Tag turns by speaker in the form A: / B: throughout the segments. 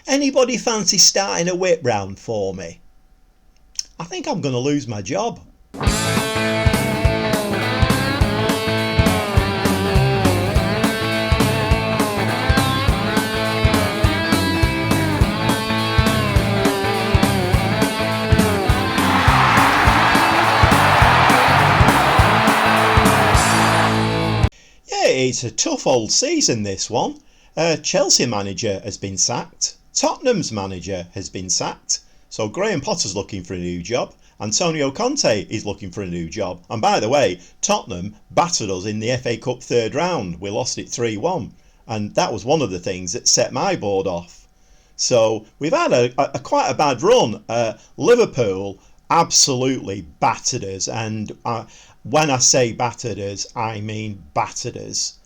A: Anybody fancy starting a whip round for me? I think I'm going to lose my job. It's a tough old season, this one. Chelsea manager has been sacked. Tottenham's manager has been sacked. So Graham Potter's looking for a new job. Antonio Conte is looking for a new job. And by the way, Tottenham battered us in the FA Cup third round. We lost it 3-1. And that was one of the things that set my board off. So we've had a quite a bad run. Liverpool absolutely battered us. And when I say battered us, I mean battered us.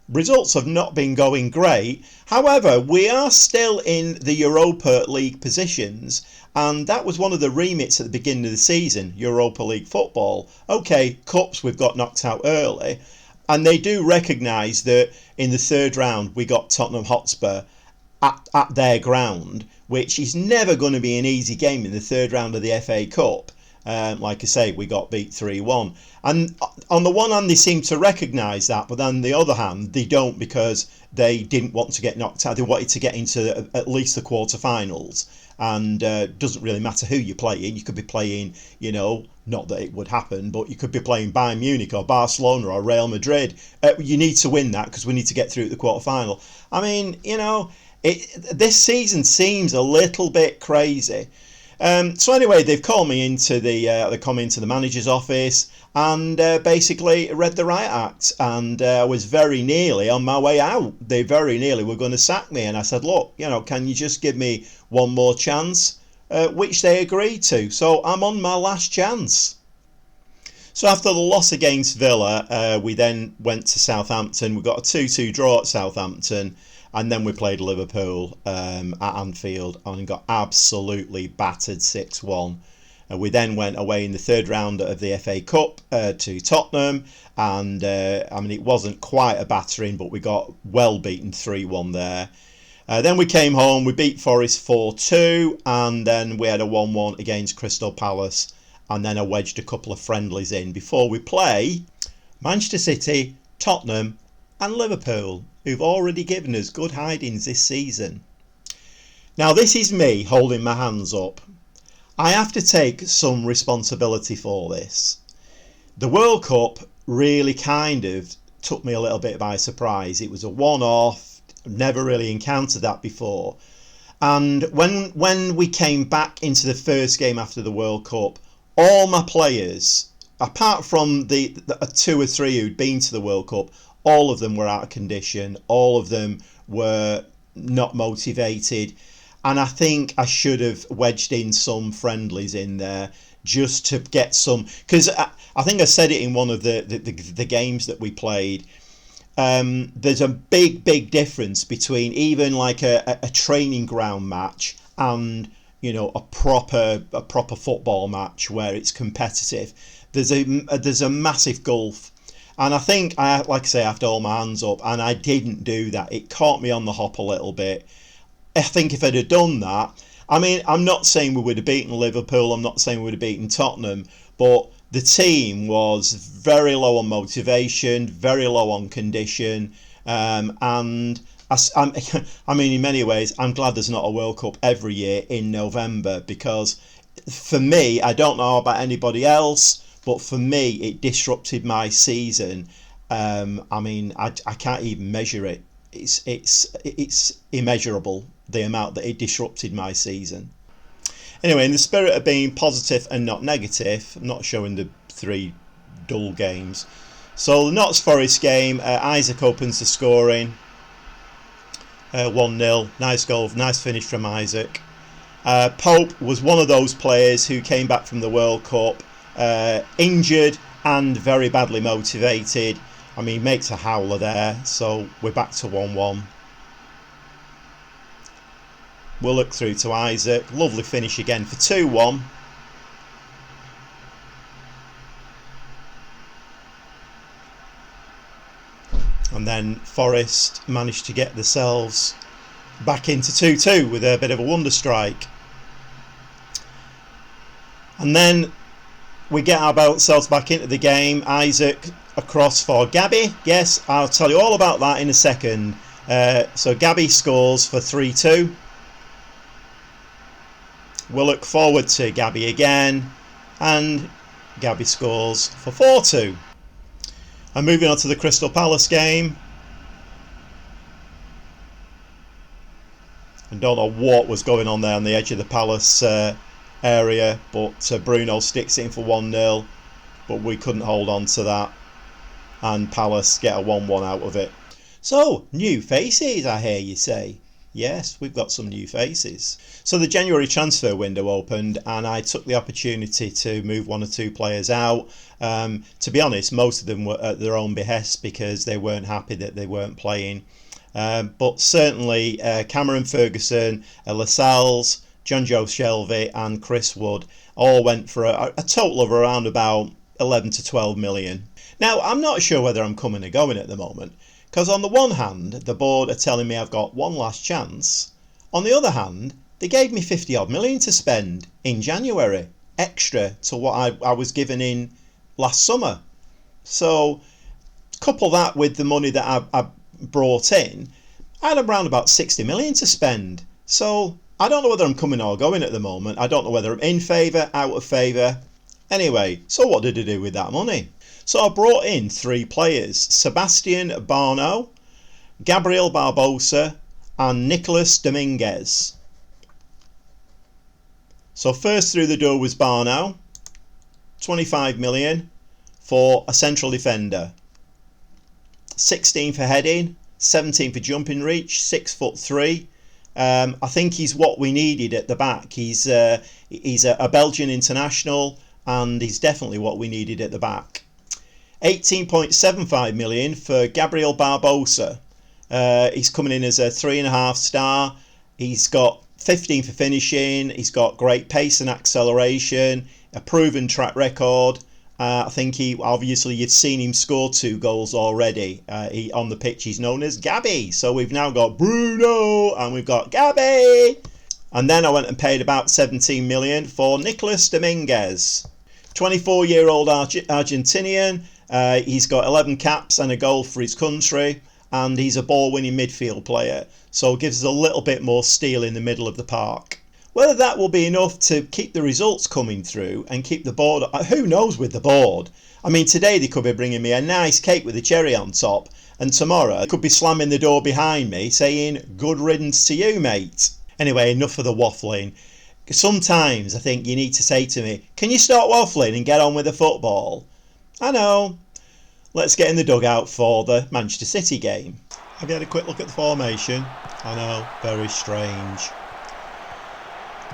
A: Results have not been going great. However, we are still in the Europa League positions, and that was one of the remits at the beginning of the season, Europa League football. Okay, cups we've got knocked out early, and they do recognise that in the third round we got Tottenham Hotspur at their ground, which is never going to be an easy game in the third round of the FA Cup. Like I say, we got beat 3-1. And on the one hand, they seem to recognise that, but on the other hand, they don't, because they didn't want to get knocked out. They wanted to get into at least the quarterfinals. And doesn't really matter who you're playing. You could be playing, not that it would happen, but you could be playing Bayern Munich or Barcelona or Real Madrid. You need to win that because we need to get through the quarterfinal. I mean, this season seems a little bit crazy. So anyway, they've called me into the manager's office and basically read the riot act, and I was very nearly on my way out. They very nearly were going to sack me, and I said, look, can you just give me one more chance? Which they agreed to. So I'm on my last chance. So after the loss against Villa, we then went to Southampton. We got a 2-2 draw at Southampton. And then we played Liverpool at Anfield and got absolutely battered 6-1. We then went away in the third round of the FA Cup to Tottenham. And it wasn't quite a battering, but we got well beaten 3-1 there. Then we came home, we beat Forest 4-2. And then we had a 1-1 against Crystal Palace. And then I wedged a couple of friendlies in before we play Manchester City, Tottenham and Liverpool, who've already given us good hidings this season. Now this is me holding my hands up. I have to take some responsibility for this. The World Cup really kind of took me a little bit by surprise. It was a one-off, never really encountered that before. And when we came back into the first game after the World Cup, all my players, apart from the 2 or 3 who'd been to the World Cup, all of them were out of condition. All of them were not motivated. And I think I should have wedged in some friendlies in there just to get some... Because I think I said it in one of the games that we played. There's a big difference between even like a training ground match and, a proper football match where it's competitive. There's a massive gulf. And I think, like I say, I have to hold my hands up, and I didn't do that. It caught me on the hop a little bit. I think if I'd have done that, I'm not saying we would have beaten Liverpool, I'm not saying we would have beaten Tottenham, but the team was very low on motivation, very low on condition, and in many ways, I'm glad there's not a World Cup every year in November, because for me, I don't know about anybody else, but for me, it disrupted my season. I can't even measure it. It's immeasurable, the amount that it disrupted my season. Anyway, in the spirit of being positive and not negative, I'm not showing the 3 dull games. So the Notts Forest game, Isaac opens the scoring. 1-0. Nice goal, nice finish from Isaac. Pope was one of those players who came back from the World Cup injured and very badly motivated. He makes a howler there, so we're back to 1-1. We'll look through to Isaac. Lovely finish again for 2-1. And then Forest managed to get themselves back into 2-2 with a bit of a wonder strike. And then we get ourselves back into the game. Isaac across for Gabby. Yes, I'll tell you all about that in a second. So Gabby scores for 3-2. We'll look forward to Gabby again, and Gabby scores for 4-2. And moving on to the Crystal Palace game. I don't know what was going on there on the edge of the Palace area, but Bruno sticks it in for 1-0, but we couldn't hold on to that, and Palace get a 1-1 out of it. So, new faces, I hear you say. Yes, we've got some new faces. So the January transfer window opened, and I took the opportunity to move 1 or 2 players out. To be honest, most of them were at their own behest because they weren't happy that they weren't playing. But certainly Cameron Ferguson, Lascelles, Jonjo Shelvey and Chris Wood all went for a total of around about 11 to 12 million. Now, I'm not sure whether I'm coming or going at the moment, because on the one hand, the board are telling me I've got one last chance. On the other hand, they gave me 50 odd million to spend in January, extra to what I was given in last summer. So, couple that with the money that I brought in, I had around about 60 million to spend. So, I don't know whether I'm coming or going at the moment. I don't know whether I'm in favour, out of favour. Anyway, so what did I do with that money? So I brought in 3 players, Sebastian Barno, Gabriel Barbosa and Nicolas Dominguez. So first through the door was Barno, 25 million for a central defender. 16 for heading, 17 for jumping reach, 6'3". I think he's what we needed at the back. He's a Belgian international, and he's definitely what we needed at the back. 18.75 million for Gabriel Barbosa. He's coming in as a 3.5 star. He's got 15 for finishing. He's got great pace and acceleration, a proven track record. I think you've seen him score 2 goals already. On the pitch, he's known as Gabby. So we've now got Bruno and we've got Gabby. And then I went and paid about 17 million for Nicolas Dominguez, 24-year-old Argentinian. He's got 11 caps and a goal for his country, and he's a ball-winning midfield player, so it gives us a little bit more steel in the middle of the park. Whether that will be enough to keep the results coming through and keep the board, who knows with the board. I mean, today they could be bringing me a nice cake with a cherry on top, and tomorrow they could be slamming the door behind me saying, "Good riddance to you, mate." Anyway, enough of the waffling. Sometimes I think you need to say to me, "Can you stop waffling and get on with the football?" I know. Let's get in the dugout for the Manchester City game. Have you had a quick look at the formation? I know, very strange.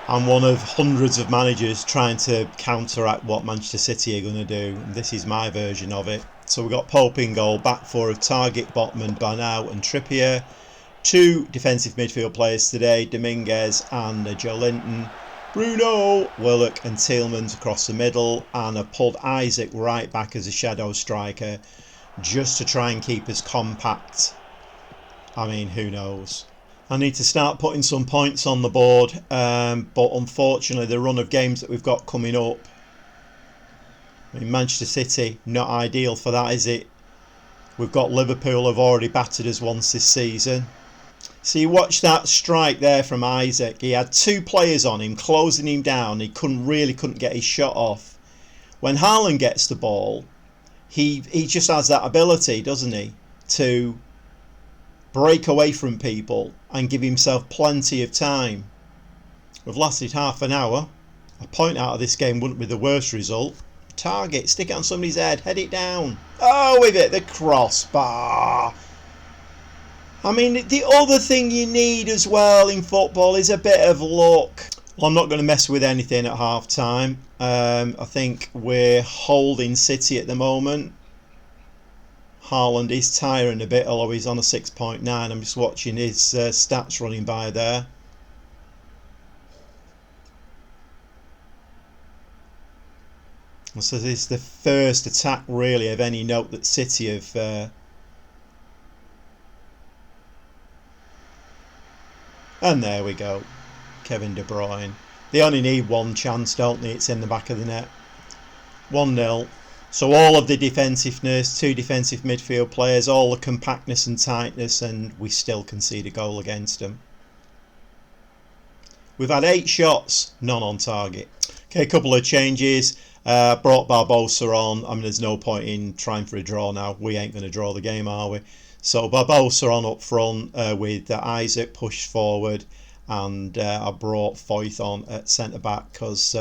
A: I'm one of hundreds of managers trying to counteract what Manchester City are going to do. And this is my version of it. So we've got Pope in goal, back 4 of Target, Botman, Banau and Trippier. 2 defensive midfield players today, Dominguez and Joe Linton. Bruno, Willock and Tielemans across the middle, and I've pulled Isaac right back as a shadow striker just to try and keep us compact. I mean, who knows? I need to start putting some points on the board, but unfortunately the run of games that we've got coming up, I mean, Manchester City, not ideal for that, is it? We've got Liverpool, have already battered us once this season. So you watch that strike there from Isaac. He had 2 players on him, closing him down. He couldn't get his shot off. When Haaland gets the ball, he just has that ability, doesn't he, to break away from people and give himself plenty of time. We've lasted half an hour. A point out of this game wouldn't be the worst result. Target, stick it on somebody's head, head it down. Oh, we've hit the crossbar. I mean, the other thing you need as well in football is a bit of luck. Well, I'm not going to mess with anything at half time. I think we're holding City at the moment. Haaland is tiring a bit, although he's on a 6.9. I'm just watching his stats running by there. So this is the first attack really of any note that City have And there we go. Kevin De Bruyne. They only need one chance, don't they? It's in the back of the net. 1-0. So all of the defensiveness, 2 defensive midfield players, all the compactness and tightness, and we still concede a goal against them. We've had 8 shots, none on target. Okay, a couple of changes. Brought Barbosa on. I mean, there's no point in trying for a draw now. We ain't going to draw the game, are we? So Barbosa on up front with Isaac pushed forward, and I brought Foyth on at centre-back because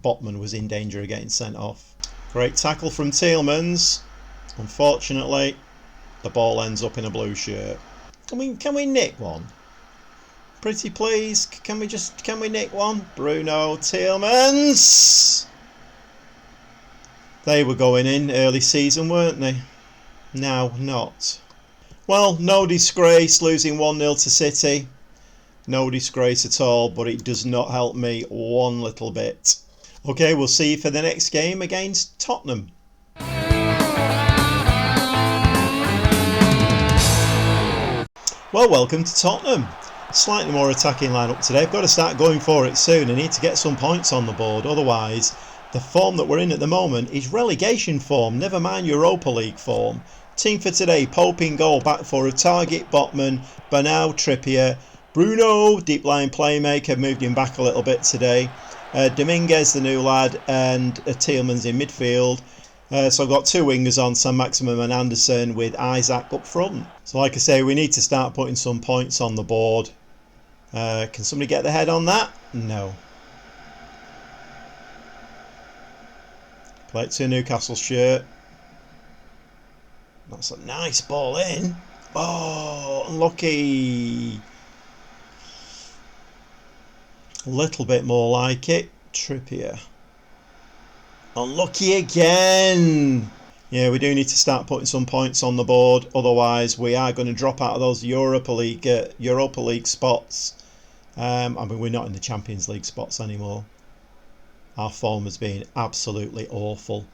A: Botman was in danger of getting sent off. Great tackle from Tielemans. Unfortunately, the ball ends up in a blue shirt. Can we nick one? Pretty please. Can we nick one? Bruno Tielemans. They were going in early season, weren't they? Now not. Well, no disgrace losing 1-0 to City. No disgrace at all, but it does not help me one little bit. Okay, we'll see you for the next game against Tottenham. Well, welcome to Tottenham. Slightly more attacking lineup today. I've got to start going for it soon. I need to get some points on the board. Otherwise, the form that we're in at the moment is relegation form. Never mind Europa League form. Team for today: Pope in goal, back four of Target, Botman, Bernal, Trippier, Bruno, deep line playmaker, moved him back a little bit today. Dominguez, the new lad, and Tielemans in midfield. So I've got 2 wingers on, Saint-Maximin and Anderson, with Isaac up front. So like I say, we need to start putting some points on the board. Can somebody get the head on that? No. Play it to a Newcastle shirt. That's a nice ball in. Oh, unlucky. A little bit more like it. Trippier. Unlucky again. Yeah, we do need to start putting some points on the board. Otherwise, we are going to drop out of those Europa League spots. I mean, we're not in the Champions League spots anymore. Our form has been absolutely awful.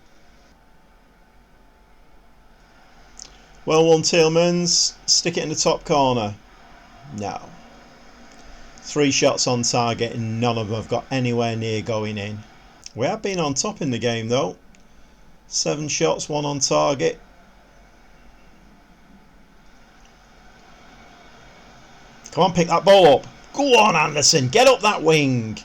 A: Well won, Tielemans. Stick it in the top corner. No. 3 shots on target and none of them have got anywhere near going in. We have been on top in the game though. 7 shots, 1 on target. Come on, pick that ball up. Go on, Anderson. Get up that wing.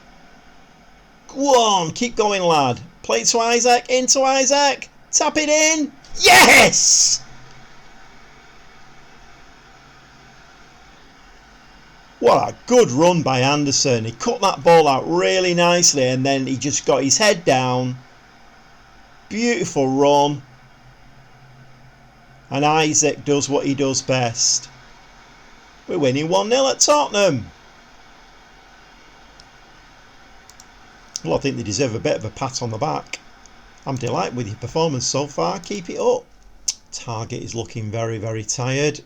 A: Go on. Keep going, lad. Play it to Isaac. Into Isaac. Tap it in. Yes! What a good run by Anderson. He cut that ball out really nicely and then he just got his head down. Beautiful run. And Isaac does what he does best. We're winning 1-0 at Tottenham. Well, I think they deserve a bit of a pat on the back. I'm delighted with your performance so far. Keep it up. Target is looking very, very tired.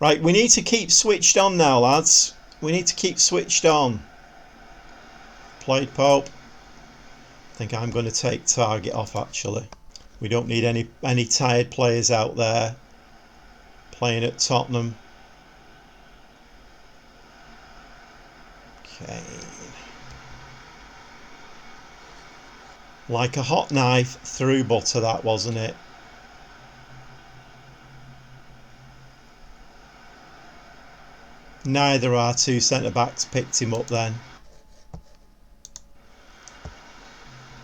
A: Right, we need to keep switched on now, lads. We need to keep switched on. Played Pope. I think I'm going to take Target off, actually. We don't need any tired players out there playing at Tottenham. Okay. Like a hot knife through butter, that, wasn't it? Neither our 2 centre-backs picked him up then.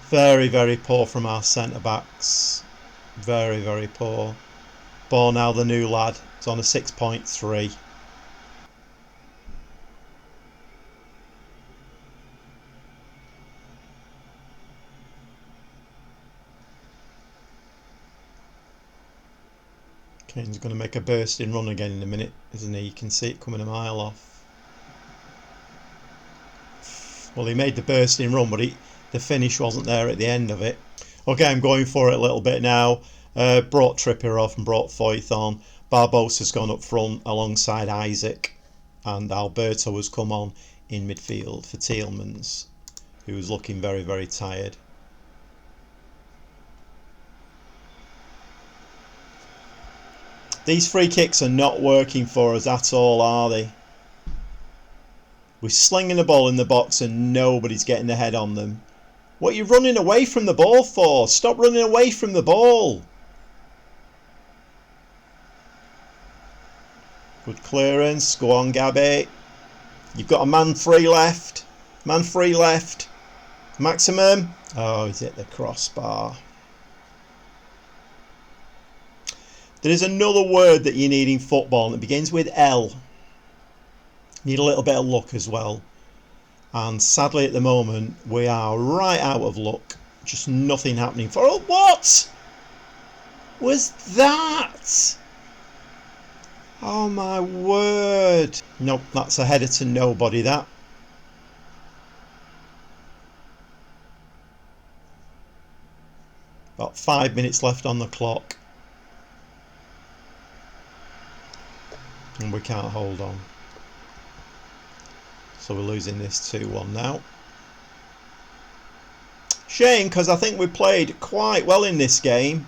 A: Very, very poor from our centre-backs. Very, very poor. Bornal, the new lad, is on a 6.3. Kane's going to make a bursting run again in a minute, isn't he? You can see it coming a mile off. Well, he made the bursting run, but the finish wasn't there at the end of it. Okay, I'm going for it a little bit now. Brought Trippier off and brought Foyth on. Barbosa's gone up front alongside Isaac. And Alberto has come on in midfield for Tielemans, who was looking very, very tired. These free kicks are not working for us at all, are they? We're slinging the ball in the box and nobody's getting a head on them. What are you running away from the ball for? Stop running away from the ball. Good clearance. Go on, Gabby. You've got a man free left. Man free left. Maximum. Oh, he's hit the crossbar. There is another word that you need in football, and it begins with L. You need a little bit of luck as well. And sadly at the moment, we are right out of luck. Just nothing happening for us. What was that? Oh my word. Nope, that's a header to nobody, that. About 5 minutes left on the clock. And we can't hold on. So we're losing this 2-1 now. Shame, because I think we played quite well in this game.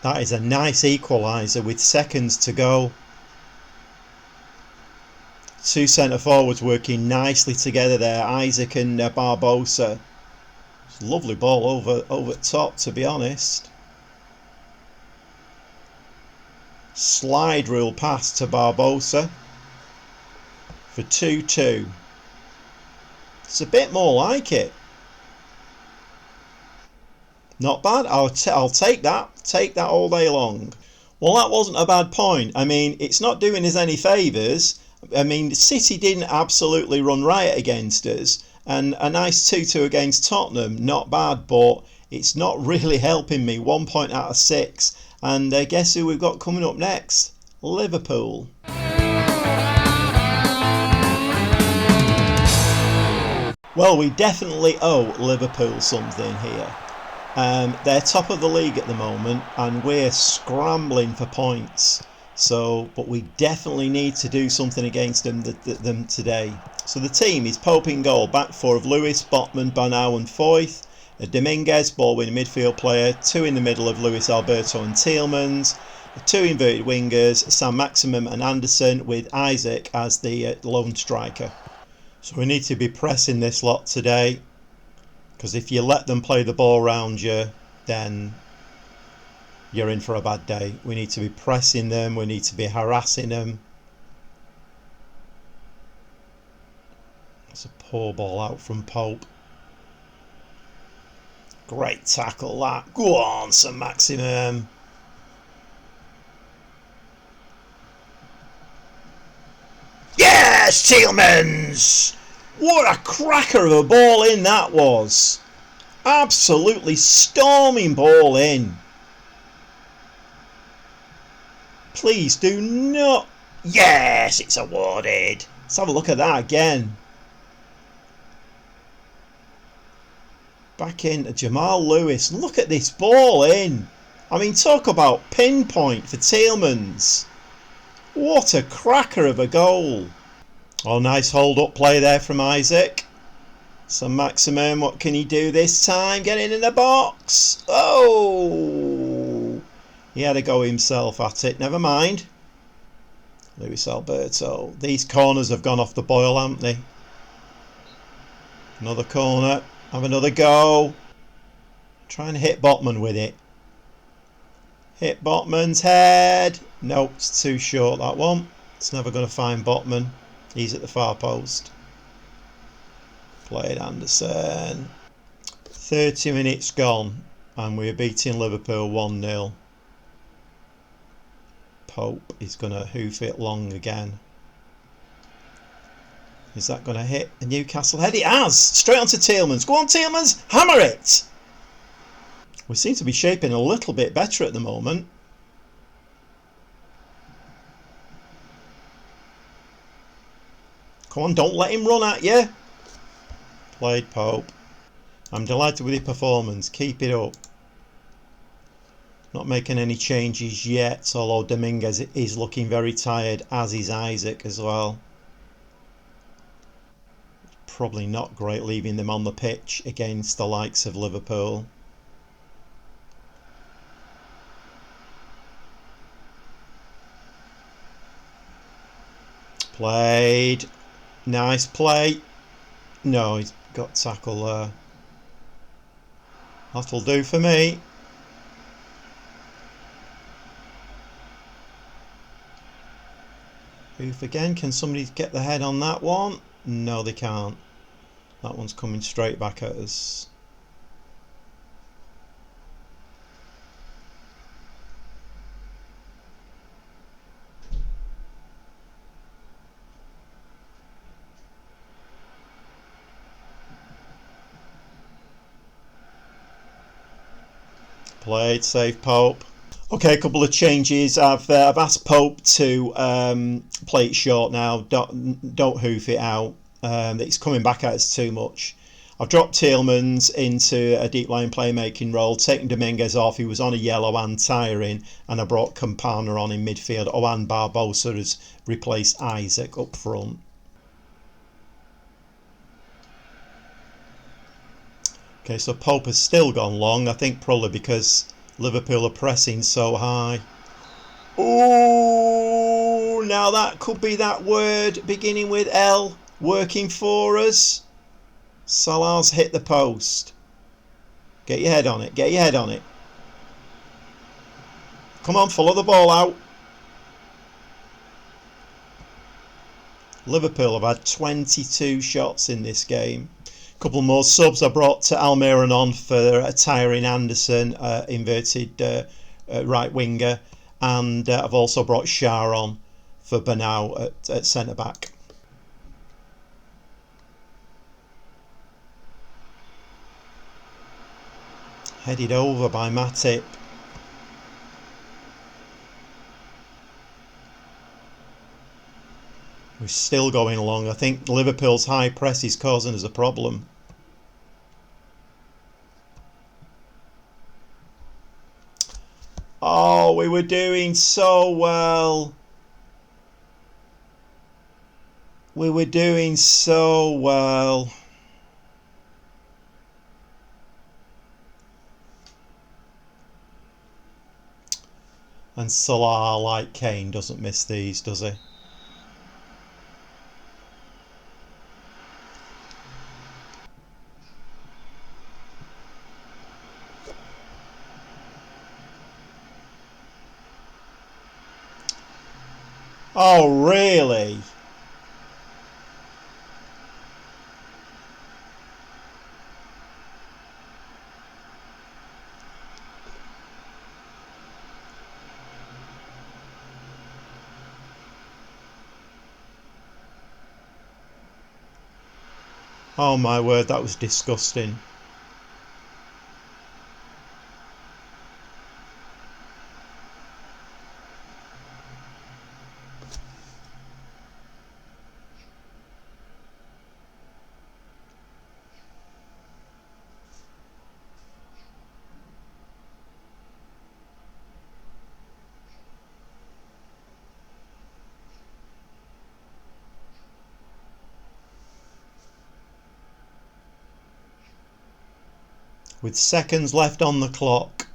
A: That is a nice equaliser with seconds to go. Two centre forwards working nicely together there, Isaac and Barbosa. It's a lovely ball over top, to be honest. Slide rule pass to Barbosa for 2-2. It's a bit more like it. Not bad. I'll take that. Take that all day long. Well, that wasn't a bad point. I mean, it's not doing us any favours. I mean, City didn't absolutely run riot against us. And a nice 2-2 against Tottenham, not bad, but it's not really helping me. 1 point out of 6. And guess who we've got coming up next? Liverpool. Well, we definitely owe Liverpool something here. They're top of the league at the moment and we're scrambling for points. But we definitely need to do something against them today. So the team is Pope in goal, back four of Lewis, Botman, Banau and Foyth. Dominguez, ball winning midfield player, two in the middle of Luis Alberto and Tielemans. Two inverted wingers, Sam Maximum and Anderson, with Isaac as the lone striker. So we need to be pressing this lot today. Because if you let them play the ball around you, then you're in for a bad day. We need to be pressing them. We need to be harassing them. That's a poor ball out from Pope. Great tackle that. Go on, Sam Maximum. Yes, Tielemans! What a cracker of a ball in that was. Absolutely storming ball in. Please do not. Yes, it's awarded. Let's have a look at that again. Back in Jamal Lewis. Look at this ball in. I mean, talk about pinpoint for Tielemans. What a cracker of a goal. Oh, nice hold-up play there from Isaac. So Maximum, what can he do this time? Getting in the box. Oh! He had a go himself at it. Never mind. Luis Alberto. These corners have gone off the boil, haven't they? Another corner. Have another go. Try and hit Botman with it. Hit Botman's head. Nope, it's too short, that one. It's never going to find Botman. He's at the far post. Played Anderson. 30 minutes gone and we're beating Liverpool 1-0. Pope is going to hoof it long again. Is that going to hit a Newcastle head? It has! Straight onto Tielemans. Go on, Tielemans! Hammer it! We seem to be shaping a little bit better at the moment. Come on, don't let him run at you. Played Pope. I'm delighted with your performance. Keep it up. Not making any changes yet, although Dominguez is looking very tired, as is Isaac as well. Probably not great leaving them on the pitch against the likes of Liverpool. Played. Nice play. No, he's got tackle there. That'll do for me. Oof again. Can somebody get the head on that one? No, they can't. That one's coming straight back at us. Played, save Pope. Okay, a couple of changes. I've asked Pope to play it short now. Don't hoof it out. It's coming back at us too much. I've dropped Tielemans into a deep line playmaking role, taken Dominguez off. He was on a yellow and tiring, and I brought Campana on in midfield. And Barbosa has replaced Isaac up front. Okay, so Pope has still gone long, I think probably because Liverpool are pressing so high. Oh, now that could be that word beginning with L working for us. Salah's hit the post. Get your head on it, get your head on it. Come on, follow the ball out. Liverpool have had 22 shots in this game. Couple more subs. I brought Almiron on for a tiring Anderson, inverted right winger, and I've also brought Shah on for Banau at centre back. Headed over by Matip. We're still going along. I think Liverpool's high press is causing us a problem. Oh, we were doing so well. We were doing so well. And Salah, like Kane, doesn't miss these, does he? Oh, really? Oh my word, that was disgusting. With seconds left on the clock.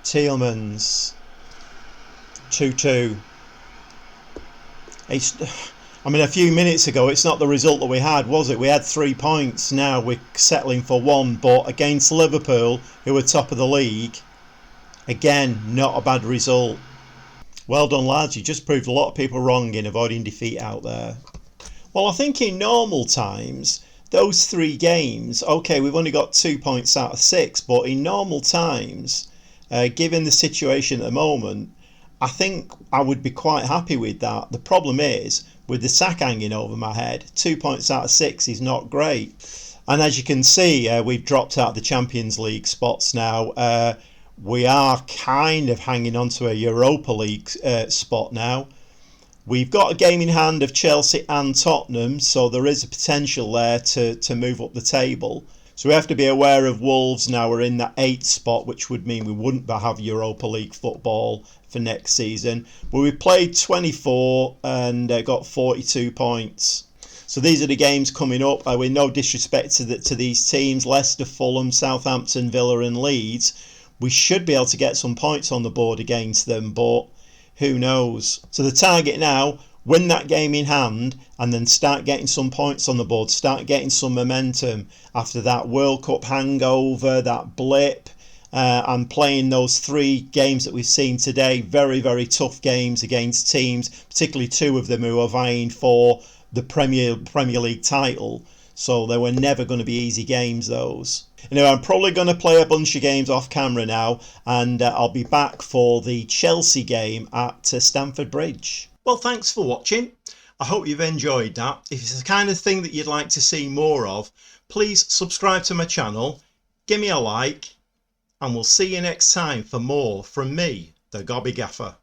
A: Tielemans. 2-2. I mean, a few minutes ago, it's not the result that we had, was it? We had 3 points. Now we're settling for 1. But against Liverpool, who are top of the league, again, not a bad result. Well done, lads. You just proved a lot of people wrong in avoiding defeat out there. Well, I think in normal times, those 3 games, okay, we've only got 2 points out of 6, but in normal times, given the situation at the moment, I think I would be quite happy with that. The problem is, with the sack hanging over my head, 2 points out of 6 is not great. And as you can see, we've dropped out of the Champions League spots now. We are kind of hanging on to a Europa League spot now. We've got a game in hand of Chelsea and Tottenham, so there is a potential there to move up the table. So we have to be aware of Wolves now. We're in that 8th spot, which would mean we wouldn't have Europa League football for next season. But we played 24 and got 42 points. So these are the games coming up. With no disrespect to these teams, Leicester, Fulham, Southampton, Villa and Leeds, we should be able to get some points on the board against them, but who knows? So the target now, win that game in hand and then start getting some points on the board, start getting some momentum after that World Cup hangover, that blip, and playing those 3 games that we've seen today. Very, very tough games against teams, particularly 2 of them who are vying for the Premier League title. So they were never going to be easy games, those. Anyway, I'm probably going to play a bunch of games off camera now, and I'll be back for the Chelsea game at Stamford Bridge. Well, thanks for watching. I hope you've enjoyed that. If it's the kind of thing that you'd like to see more of, please subscribe to my channel, give me a like, and we'll see you next time for more from me, the Gobby Gaffer.